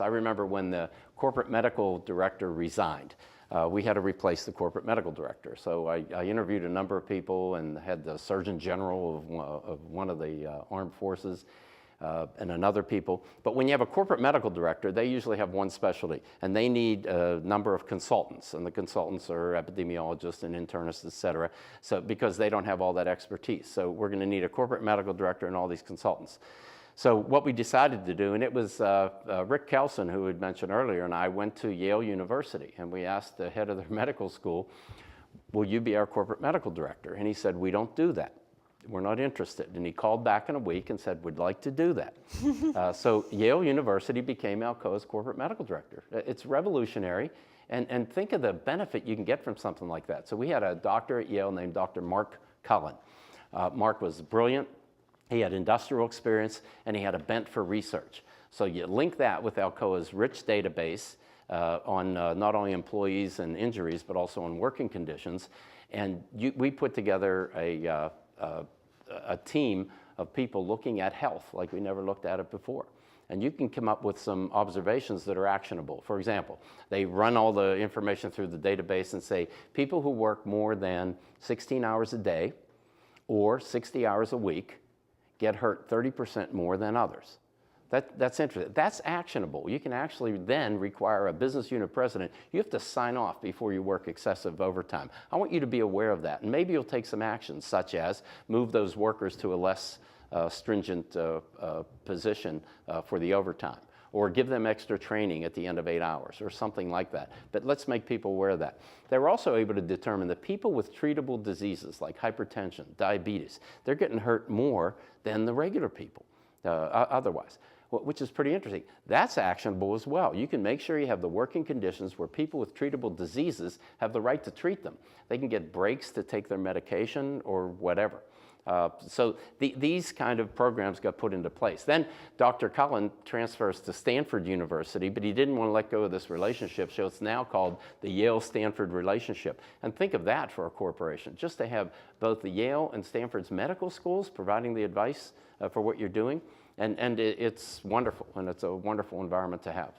I remember when the corporate medical director resigned, we had to replace the corporate medical director. So I interviewed a number of people and had the Surgeon General of one of the armed forces and another people. But when you have a corporate medical director, they usually have one specialty, and they need a number of consultants, and the consultants are epidemiologists and internists, et cetera, so, because they don't have all that expertise. So we're going to need a corporate medical director and all these consultants. So what we decided to do, and it was Rick Kelson, who had mentioned earlier, and I went to Yale University, and we asked the head of their medical school, will you be our corporate medical director? And he said, we don't do that. We're not interested. And he called back in a week and said, we'd like to do that. So Yale University became Alcoa's corporate medical director. It's revolutionary. And think of the benefit you can get from something like that. So we had a doctor at Yale named Dr. Mark Cullen. Mark was brilliant. He had industrial experience, and he had a bent for research. So you link that with Alcoa's rich database on not only employees and injuries, but also on working conditions. And we put together a team of people looking at health like we never looked at it before. And you can come up with some observations that are actionable. For example, they run all the information through the database and say, people who work more than 16 hours a day or 60 hours a week get hurt 30% more than others. That's interesting. That's actionable. You can actually then require a business unit president. You have to sign off before you work excessive overtime. I want you to be aware of that. And maybe you'll take some actions, such as move those workers to a less stringent position for the overtime, or give them extra training at the end of 8 hours, or something like that. But let's make people aware of that. They were also able to determine that people with treatable diseases like hypertension, diabetes, they're getting hurt more than the regular people otherwise, which is pretty interesting. That's actionable as well. You can make sure you have the working conditions where people with treatable diseases have the right to treat them. They can get breaks to take their medication or whatever. So these kind of programs got put into place. Then Dr. Cullen transfers to Stanford University, but he didn't want to let go of this relationship, so it's now called the Yale-Stanford relationship. And think of that for a corporation, just to have both the Yale and Stanford's medical schools providing the advice for what you're doing. And it's wonderful, and it's a wonderful environment to have.